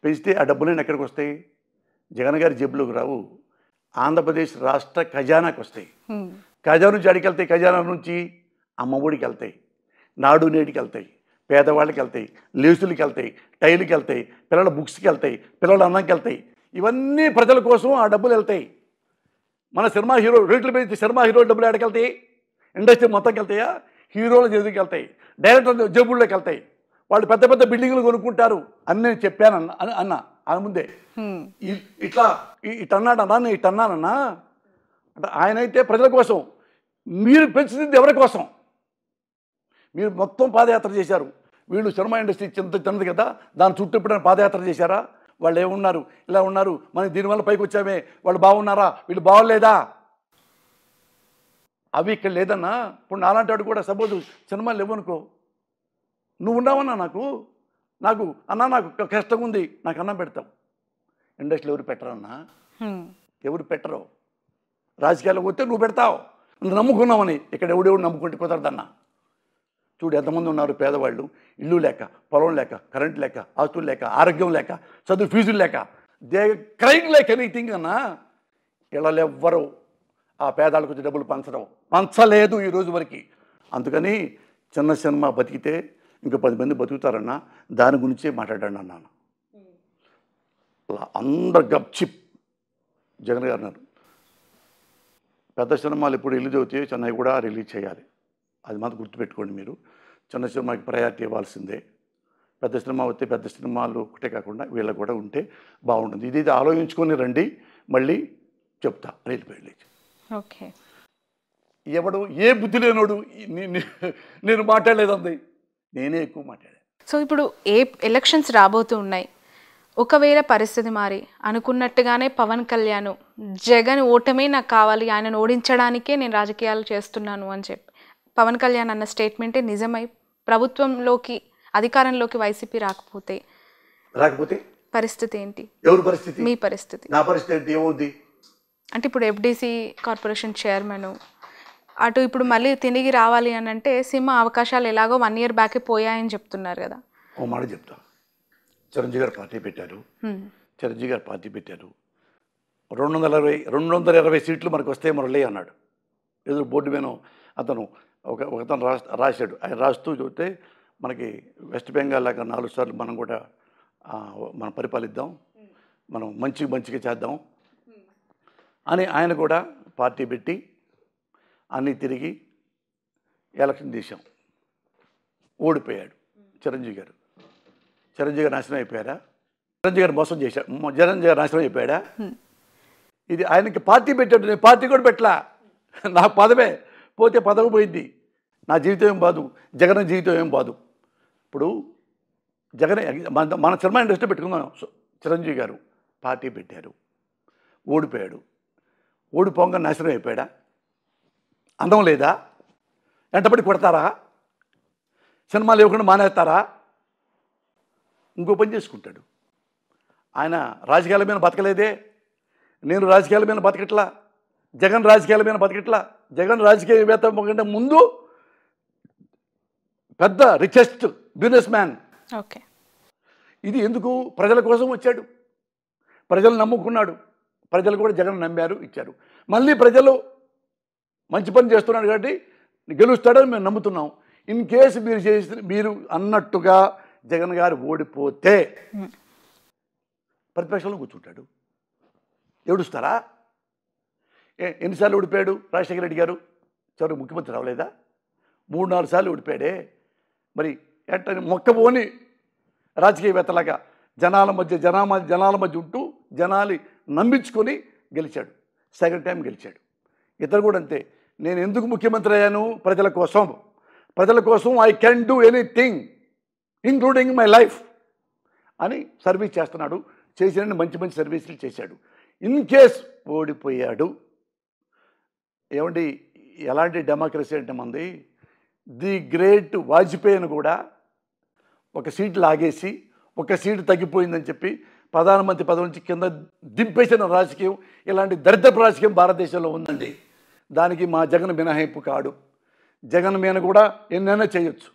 పెంచితే ఆ డబ్బులన్నీ ఎక్కడికి వస్తాయి? జగన్ గారి జేబులోకి రావు, ఆంధ్రప్రదేశ్ రాష్ట్ర ఖజానాకి వస్తాయి. ఖజానా నుంచి అడిగి వెళ్తాయి, ఖజానా నుంచి అమ్మఒడికి వెళ్తాయి, నాడు నేటికి వెళ్తాయి, పేదవాళ్ళకి వెళ్తాయి, లేసులకి వెళ్తాయి, టైలుకి వెళ్తాయి, పిల్లల బుక్స్కి వెళ్తాయి, పిల్లల అన్నంకి వెళ్తాయి. ఇవన్నీ ప్రజల కోసం ఆ డబ్బులు వెళ్తాయి. మన సినిమా హీరో రేట్లు పెంచి సినిమా హీరో డబ్బులు ఎక్కడికి వెళ్తాయి? ఇండస్ట్రీ మొత్తంకి వెళ్తాయా? హీరోల జేబుకి వెళ్తాయి, డైరెక్టర్ జేబుల్లోకి వెళ్తాయి. వాళ్ళు పెద్ద పెద్ద బిల్డింగ్లు కొనుక్కుంటారు అని నేను చెప్పాను అన్న ముందే. ఇట్లా ఇటన్నాడన్నా, నేను ఇటన్నానన్నా అంటే ఆయన అయితే ప్రజల కోసం. మీరు పెంచుతుంది ఎవరి కోసం? మీరు మొత్తం పాదయాత్ర చేశారు. వీళ్ళు సినిమా ఇండస్ట్రీ చిన్నది కదా, దాని చుట్టూ ఎప్పుడైనా పాదయాత్ర చేశారా? వాళ్ళు ఏమున్నారు, ఇలా ఉన్నారు, మనం దీనివల్ల పైకి వచ్చామే, వాళ్ళు బాగున్నారా, వీళ్ళు బాగోలేదా? అవి ఇక్కడ లేదన్నా. ఇప్పుడు నాలాంటి వాడు కూడా సపోజ్ సినిమాలు లేవనుకో, నువ్వు ఉన్నావన్నా నాకు అన్నా నాకు కష్టంగా ఉంది, నాకు అన్నం పెడతావు. ఇండస్ట్రీలో ఎవరు పెట్టరన్నా, ఎవరు పెట్టరు. రాజకీయాలకు వస్తే నువ్వు పెడతావు, నువ్వు నమ్ముకున్నావని. ఇక్కడ ఎవడెవడు నమ్ముకుంటే కుదరదన్నా. చూడు ఎంతమంది ఉన్నారు పేదవాళ్ళు, ఇల్లు లేక, పొలం లేక, కరెంట్ లేక, ఆస్తులు లేక, ఆరోగ్యం లేక, చదువు ఫీజులు లేక, దే క్రైమ్ లైక్ ఎనీథింగ్ అన్నా. ఇళ్ళలు ఎవ్వరు ఆ పేదాలకు వచ్చి డబ్బులు పంచలేదు ఈ రోజు వరకు. అందుకని చిన్న సినిమా బతికితే ఇంకా 10 మంది బతుకుతారన్నా, దాని గురించే మాట్లాడాను అన్నాను. అందరు గప్చిప్. జగన్ గారు అన్నారు పెద్ద సినిమాలు ఎప్పుడు రిలీజ్ అవుతాయో చెన్నై కూడా రిలీజ్ చేయాలి. అది మాత్రం గుర్తుపెట్టుకోండి మీరు. చిన్న సినిమాకి ప్రయారిటీ ఇవ్వాల్సిందే. పెద్ద సినిమా వస్తే పెద్ద సినిమాలు ఒకటే కాకుండా వీళ్ళకి కూడా ఉంటే బాగుంటుంది. ఇది ఆలోచించుకొని రండి, మళ్ళీ చెప్తా వెళ్ళిపోయి. ఓకే, ఎవడు ఏ బుద్ధి లేనోడు నేను మాట్లాడలేదండి, నేనే ఎక్కువ మాట్లాడాను. సో ఇప్పుడు ఎలక్షన్స్ రాబోతూ ఉన్నాయి. ఒకవేళ పరిస్థితి మారి అనుకున్నట్టుగానే పవన్ కళ్యాణ్ జగన్ ఓటమే నాకు కావాలి, ఆయనను ఓడించడానికే నేను రాజకీయాలు చేస్తున్నాను అని చెప్పి పవన్ కళ్యాణ్ అన్న స్టేట్మెంటే నిజమై ప్రభుత్వంలోకి అధికారంలోకి వైసీపీ రాకపోతే పరిస్థితి ఏంటి? ఎవరి పరిస్థితి? మీ పరిస్థితి. నా పరిస్థితి ఏమవుద్ది అంటే ఇప్పుడు ఎఫ్డిసి కార్పొరేషన్ చైర్మన్ అటు ఇప్పుడు మళ్ళీ తిరిగి రావాలి అని అంటే సినిమా అవకాశాలు ఎలాగో 1 year బ్యాకే పోయాయని చెప్తున్నారు కదా. ఓ మాట చెప్తా. చిరంజీవి గారు పార్టీ పెట్టారు. 220 సీట్లు మనకు వస్తే మురళి అన్నాడు. ఎదురు బోర్డు మీద ఒకతను రాశాడు. ఆయన రాస్తూ చూస్తే మనకి వెస్ట్ బెంగాల్ లాగా 4 సార్లు మనం కూడా మనం పరిపాలిద్దాం, మనం మంచిగా చేద్దాం అని ఆయన కూడా పార్టీ పెట్టి అన్నీ తిరిగి ఎలక్షన్ తీసాం. ఓడిపోయాడు చిరంజీవి గారు. చిరంజీవి గారు నాశనం అయిపోయారా? చిరంజీవి గారు మోసం చేశాడు. చిరంజీవి గారు నాశనం అయిపోయాడా? ఇది ఆయనకి పార్టీ పెట్టాడు, నేను పార్టీ కూడా పెట్టలా. నాకు పదవే పోతే పదవి పోయింది, నా జీవితం ఏం బాదు, జగన్ జీవితం ఏం బాదు. ఇప్పుడు జగన్ మన సినిమా ఇండస్ట్రీ పెట్టుకుందాం. చిరంజీవి గారు పార్టీ పెట్టారు, ఓడిపోయాడు. ఓడిపోగా నాశనం అయిపోయాడా? అందం లేదా? వెంటబడి కొడతారా? సినిమాలు ఇవ్వకుండా మానేస్తారా? ఇంకో పని చేసుకుంటాడు. ఆయన రాజకీయాల మీద బతకలేదే, నేను రాజకీయాల మీద బతకట్లా, జగన్ రాజకీయాల మీద బతకట్లా. జగన్ రాజకీయవేత్త కంటే ముందు పెద్ద రిచెస్ట్ బిజినెస్ మ్యాన్. ఓకే, ఇది ఎందుకు? ప్రజల కోసం వచ్చాడు, ప్రజలు నమ్ముకున్నాడు, ప్రజలు కూడా జగన్ నమ్మారు, ఇచ్చారు. మళ్ళీ ప్రజలు మంచి పని చేస్తున్నాడు కాబట్టి గెలుస్తాడని మేము నమ్ముతున్నాం. ఇన్ కేసు మీరు అన్నట్టుగా జగన్ గారు ఓడిపోతే ప్రతిపక్షంలో కూర్చుంటాడు. ఏడుస్తారా? ఎన్నిసార్లు ఓడిపోయాడు రాజశేఖర రెడ్డి గారు? చివరికి ముఖ్యమంత్రి రావలేదా? 3-4 సార్లు ఓడిపోయాడే. మరి ఎట్ట మొక్కబోని రాజకీయవేత్తలాగా జనాల మధ్య ఉంటూ జనాలు నమ్మించుకొని గెలిచాడు. సెకండ్ టైం గెలిచాడు. ఇతరు కూడా అంతే. నేను ఎందుకు ముఖ్యమంత్రి అయ్యాను? ప్రజల కోసం I can do anything including my life అని సర్వీస్ చేస్తున్నాడు. చేసిన మంచి సర్వీసులు చేశాడు. ఇన్ కేస్ ఓడిపోయాడు, ఏమండి ఎలాంటి డెమోక్రసీ అంటే మంది? ది గ్రేట్ వాజ్పేయిని కూడా ఒక సీటు లాగేసి ఒక సీటు తగ్గిపోయిందని చెప్పి ప్రధానమంత్రి పదవి నుంచి కింద దింపేసిన రాజకీయం, ఇలాంటి దరిద్రపు రాజకీయం భారతదేశంలో ఉందండి. దానికి మా జగన్ మినహాయింపు కాడు. జగన్ మీద కూడా ఎన్నైనా చేయొచ్చు,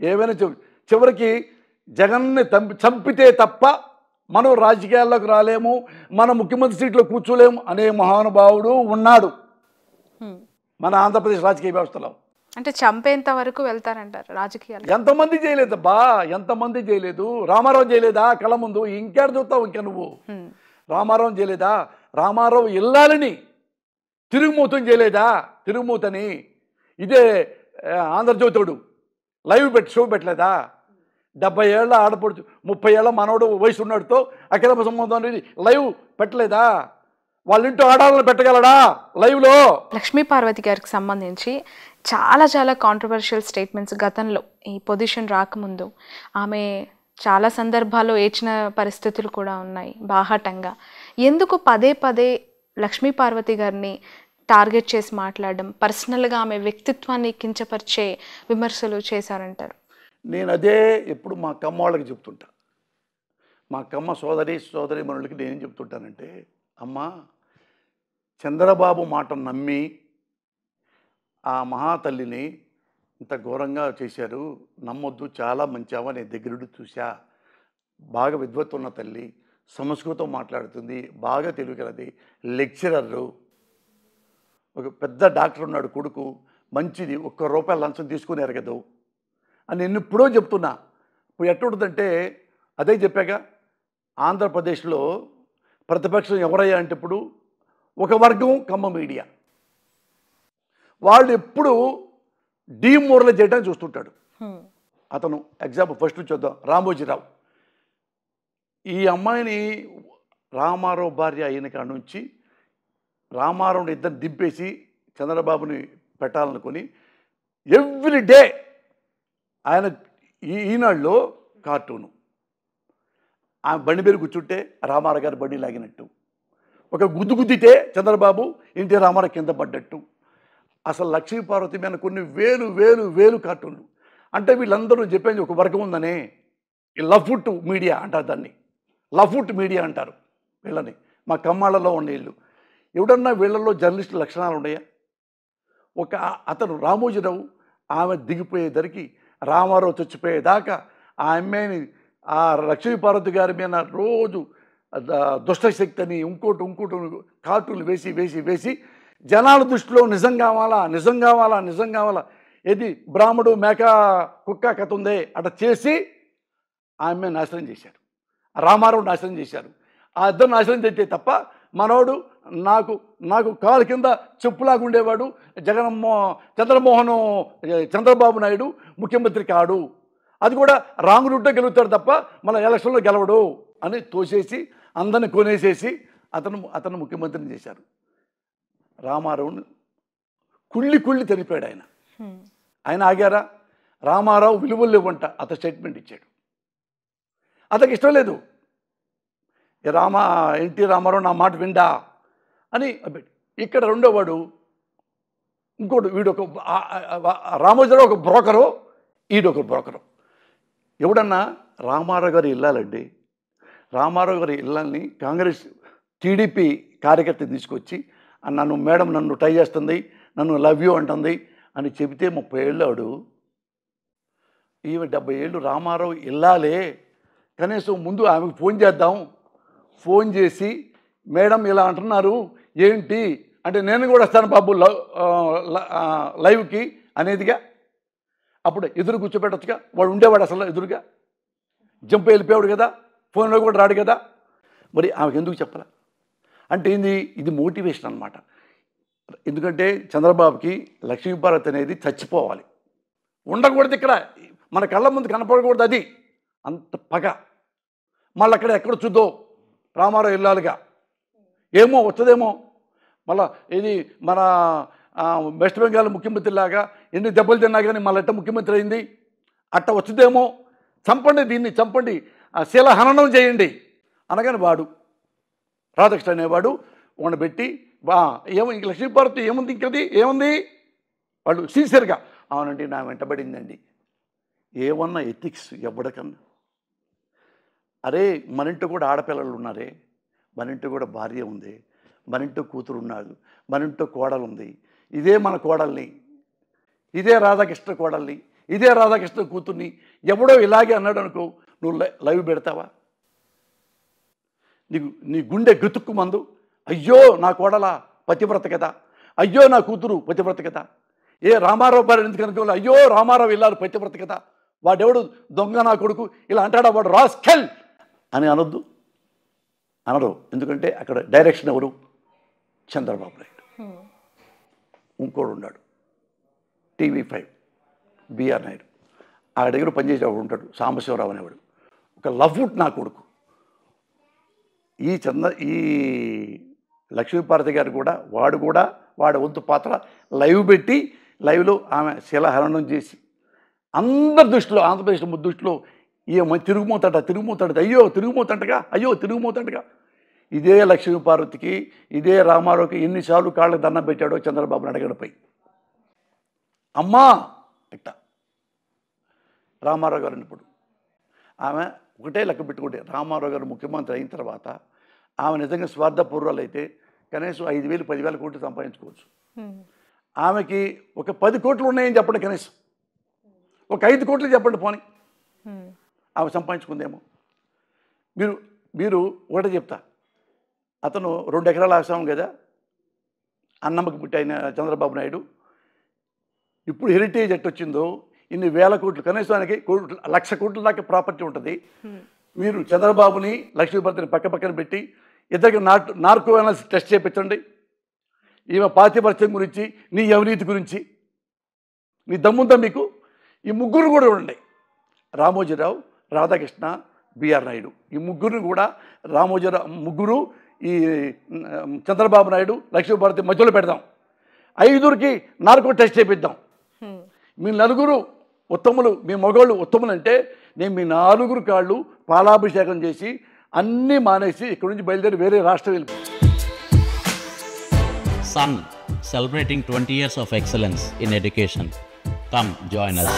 ఏవైనా చేయొచ్చు. చివరికి జగన్ని చంపితే తప్ప మనం రాజకీయాల్లోకి రాలేము, మన ముఖ్యమంత్రి సీట్లో కూర్చోలేము అనే మహానుభావుడు ఉన్నాడు మన ఆంధ్రప్రదేశ్ రాజకీయ వ్యవస్థలో. అంటే చంపేంత వరకు వెళ్తారంటారు రాజకీయాలు. ఎంతమంది చేయలేదబ్బా, ఎంతమంది చేయలేదు. రామారావు చేయలేదా కళ్ళ ముందు? ఇంకేడు చూస్తావు ఇంకా నువ్వు? రామారావు చేయలేదా? రామారావు ఇల్లాలని తిరుగుమూతం చేయలేదా? తిరుగుమూతని ఇదే ఆంధ్రజ్యోతుడు లైవ్ షో పెట్టలేదా? 70 ఏళ్ళ ఆడపడుచు 30 ఏళ్ళ మనోడు వయసు ఉన్నాడుతో అక్రమ సంబంధం అనేది లైవ్ పెట్టలేదా? వాళ్ళ ఇంట్లో ఆడాలని పెట్టగలడా లైవ్లో? లక్ష్మీ పార్వతి గారికి సంబంధించి చాలా చాలా కాంట్రవర్షియల్ స్టేట్మెంట్స్ గతంలో ఈ పొజిషన్ రాకముందు ఆమె చాలా సందర్భాల్లో ఏడ్చిన పరిస్థితులు కూడా ఉన్నాయి బాహాటంగా. ఎందుకు పదే పదే లక్ష్మీ పార్వతి గారిని టార్గెట్ చేసి మాట్లాడడం, పర్సనల్గా ఆమె వ్యక్తిత్వాన్ని కించపరిచే విమర్శలు చేశారంటారు? నేను అదే ఎప్పుడు మా కమ్మ వాళ్ళకి చెప్తుంటా, మా కమ్మ సోదరి మనులకి నేనేం చెప్తుంటానంటే, అమ్మా చంద్రబాబు మాట నమ్మి ఆ మహాతల్లిని ఇంత ఘోరంగా చేశారు, నమ్మొద్దు, చాలా మంచావా, నేను దగ్గరుండి చూసా, బాగా విద్వత్తు ఉన్న తల్లి, సంస్కృతం మాట్లాడుతుంది, బాగా తెలివిగలది, లెక్చరరు, ఒక పెద్ద డాక్టర్ ఉన్నాడు కొడుకు, మంచిది, ₹1 లంచం తీసుకుని ఎరగదు అని నేను ఎప్పుడో చెప్తున్నా. ఇప్పుడు ఎట్టుంటుందంటే అదే చెప్పాక, ఆంధ్రప్రదేశ్లో ప్రతిపక్షం ఎవరయ్యా అంటే ఇప్పుడు ఒక వర్గం కమ్మ మీడియా, వాళ్ళు ఎప్పుడు డీమోరలైజ్ చేయడానికి చూస్తుంటాడు. అతను ఎగ్జాంపుల్ ఫస్ట్ చూద్దాం, రామోజీరావు. ఈ అమ్మాయిని రామారావు భార్య అయిన కాడ నుంచి రామారావుని ఇద్దరు దింపేసి చంద్రబాబుని పెట్టాలనుకొని ఎవ్రీ డే ఆయన ఈనాడులో కార్టూను, ఆ బండి మీద కూర్చుంటే రామారావు గారి బండి లాగినట్టు, ఒక గుద్దితే చంద్రబాబు ఇంటి రామారావు కింద పడ్డట్టు, అసలు లక్ష్మీ పార్వతి మీద కొన్ని వేలు కార్టూన్లు. అంటే వీళ్ళందరూ చెప్పేది ఒక వర్గం ఉందనే, ఈ లఫ్ట్ మీడియా అంటారు దాన్ని, లఫ్ట్ మీడియా అంటారు వీళ్ళని. మా కమ్మాళ్ళలో ఉండే వీళ్ళు ఎవడన్నా వీళ్ళల్లో జర్నలిస్టు లక్షణాలు ఉన్నాయా? ఒక అతను రామోజీరావు ఆమె దిగిపోయేసరికి రామారావు చచ్చిపోయేదాకా ఆ అమ్మాయిని ఆ లక్ష్మీ పార్వతి గారి మీద రోజు దుష్టశక్తి అని ఇంకోటి కార్టూన్లు వేసి జనాల దృష్టిలో నిజం కావాలా ఏది బ్రాహ్మడు మేక కుక్క కథ ఉందే అట్లా చేసి ఆ అమ్మాయిని నాశనం చేశారు, రామారావు నాశనం చేశారు. ఆ ఇద్దరు నాశనం చేస్తే తప్ప మనోడు నాకు కాలు కింద చెప్పులాగా ఉండేవాడు చంద్రబాబు నాయుడు ముఖ్యమంత్రి కాడు, అది కూడా రాంగ్ రూట్లో గెలుగుతాడు తప్ప మన ఎలక్షన్లో గెలవడు అని తోసేసి అందరిని కొనేసేసి అతను ముఖ్యమంత్రిని చేశారు. రామారావుని కుళ్ళి తెరిపాడు ఆయన ఆగారా? రామారావు విలువలు లేవంట అతను స్టేట్మెంట్ ఇచ్చాడు. అతనికి ఇష్టం లేదు, ఎన్టీ రామారావు నా మాట విండా అని. ఇక్కడ రెండోవాడు ఇంకోటి, వీడొక రామోజీరావు ఒక బ్రోకరు, ఈడొక బ్రోకరు. ఎవడన్నా రామారావు గారి ఇల్లాలండి, రామారావు గారి ఇళ్ళని కాంగ్రెస్ టీడీపీ కార్యకర్త తీసుకొచ్చి నన్ను ట్రై చేస్తుంది, నన్ను లవ్ యూ అంటుంది అని చెబితే 30 ఏళ్ళు ఆడు, ఈమె 70 ఏళ్ళు రామారావు ఇల్లాలే, కనీసం ముందు ఆమెకు ఫోన్ చేద్దాం, ఫోన్ చేసి మేడం ఇలా అంటున్నారు ఏంటి అంటే నేను కూడా వస్తాను బాబు లైవ్కి అనేదిగా. అప్పుడు ఎదురు కూర్చోబెట్టచ్చుగా, వాడు ఉండేవాడు అసలు ఎదురుగా, జంప్ వెళ్ళిపోయాడు కదా, ఫోన్లో కూడా రాడు కదా, మరి ఆమెకు ఎందుకు చెప్పాల అంటే ఇది మోటివేషన్ అన్నమాట. ఎందుకంటే చంద్రబాబుకి లక్ష్మీపార్వతి అనేది చచ్చిపోవాలి, ఉండకూడదు, ఇక్కడ మన కళ్ళ ముందు కనపడకూడదు, అది అంత పగ. మళ్ళీ అక్కడ ఎక్కడ చూద్దో రామారావు ఇల్లాలుగా ఏమో వచ్చదేమో, మళ్ళీ ఇది మన వెస్ట్ బెంగాల్ ముఖ్యమంత్రి లాగా ఎన్ని దెబ్బలు తిన్నా కానీ మళ్ళీ ఎట్ట ముఖ్యమంత్రి అయింది అట్ట వచ్చుదేమో, చంపండి దీన్ని, చంపండి, శీలహననం చేయండి అనగానే వాడు రాధాకృష్ణ అనేవాడు వాడిని పెట్టి ఏమో ఇంక లక్ష్మీపార్వతి ఏముంది, ఇంకది ఏముంది, వాళ్ళు సిన్సియర్గా అవునండి నా వెంటబడిందండి. ఏమన్నా ఎథిక్స్ ఎవడకన్నా? అరే మన ఇంట్లో కూడా ఆడపిల్లలు ఉన్నారే, మన ఇంట్లో కూడా భార్య ఉంది, మన ఇంట్లో కూతురు ఉన్నాడు, మన ఇంట్లో కోడలు ఉంది, ఇదే మన కోడల్ని, ఇదే రాధాకృష్ణ కోడల్ని, ఇదే రాధాకృష్ణ కూతుర్ని ఎవడో ఇలాగే అన్నాడు అనుకో, నువ్వు లైవ్ పెడతావా? నీ గుండె గతుక్కు మందు అయ్యో నా కోడల పతివ్రత కదా, అయ్యో నా కూతురు పతివ్రత కదా, ఏ రామారావు గారు ఎందుకు అనుకోవాలి, అయ్యో రామారావు ఇల్లాలు పతివ్రత కదా, వాడెవడు దొంగ నా కొడుకు ఇలా అంటాడా, వాడు రాస్కెల్ అని అనొద్దు, అనరు. ఎందుకంటే అక్కడ డైరెక్షన్ ఎవరు? చంద్రబాబు నాయుడు. ఇంకోడు ఉన్నాడు TV5 బిఆర్ నాయుడు, ఆ దగ్గర పనిచేసేవాడు ఉంటాడు సాంబశివరావు అనేవాడు, ఒక లవ్వుడ్ నా కొడుకు. ఈ లక్ష్మీపార్వతి గారు కూడా వాడి వంతు పాత్ర లైవ్ పెట్టి లైవ్లో ఆమె శిలాహరణం చేసి అందరి దృష్టిలో, ఆంధ్రప్రదేశ్ దృష్టిలో తిరుగుమోతాడు, అయ్యో తిరుగుమోతంటగా. ఇదే లక్ష్మీపార్వతికి, ఇదే రామారావుకి ఎన్నిసార్లు కాళ్ళకి దండం పెట్టాడో చంద్రబాబు నాయుడు గడపై. అమ్మా ఇట్ట రామారావు గారు ఇప్పుడు ఆమె ఒకటే లెక్క పెట్టుకుంటే, రామారావు గారు ముఖ్యమంత్రి అయిన తర్వాత ఆమె నిజంగా స్వార్థపూర్వాలు అయితే కనీసం 5,000 10,000 కోట్లు సంపాదించుకోవచ్చు. ఆమెకి ఒక 10 కోట్లు ఉన్నాయని చెప్పండి, కనీసం ఒక 5 కోట్లు చెప్పండి పోనీ, ఆమె సంపాదించుకుందేమో. మీరు ఒకటే చెప్తా, అతను 2 ఎకరాల ఆసాం కదా అన్నమ్మకి పుట్టి అయిన చంద్రబాబు నాయుడు, ఇప్పుడు హెరిటేజ్ ఎట్టు వచ్చిందో ఇన్ని వేల కోట్లు, కనీసం ఆయనకి 1,00,000 కోట్ల దాకా ప్రాపర్టీ ఉంటుంది. మీరు చంద్రబాబుని లక్ష్మీపతిని పక్కన పెట్టి ఇద్దరికి నార్కో అనాలిసిస్ టెస్ట్ చేయించండి. ఈమె పాతిపత్యం గురించి, నీ అవినీతి గురించి నీ దమ్ముందా మీకు? ఈ ముగ్గురు కూడా ఉండండి, రామోజీరావు, రాధాకృష్ణ, బిఆర్ నాయుడు, ఈ ముగ్గురిని కూడా ముగ్గురు ఈ చంద్రబాబు నాయుడు లక్ష్మీపార్వతి మధ్యలో పెడదాం. 5కి నార్కో టెస్ట్ చేపిద్దాం. మీ నలుగురు ఉత్తములు, మీ మగవాళ్ళు ఉత్తములు అంటే నేను మీ 4 కాళ్ళు పాలాభిషేకం చేసి అన్నీ మానేసి ఇక్కడి నుంచి బయలుదేరి వేరే రాష్ట్రం వెళ్ళిపోతాను. Sun, celebrating 20 years of excellence in education. Come join us.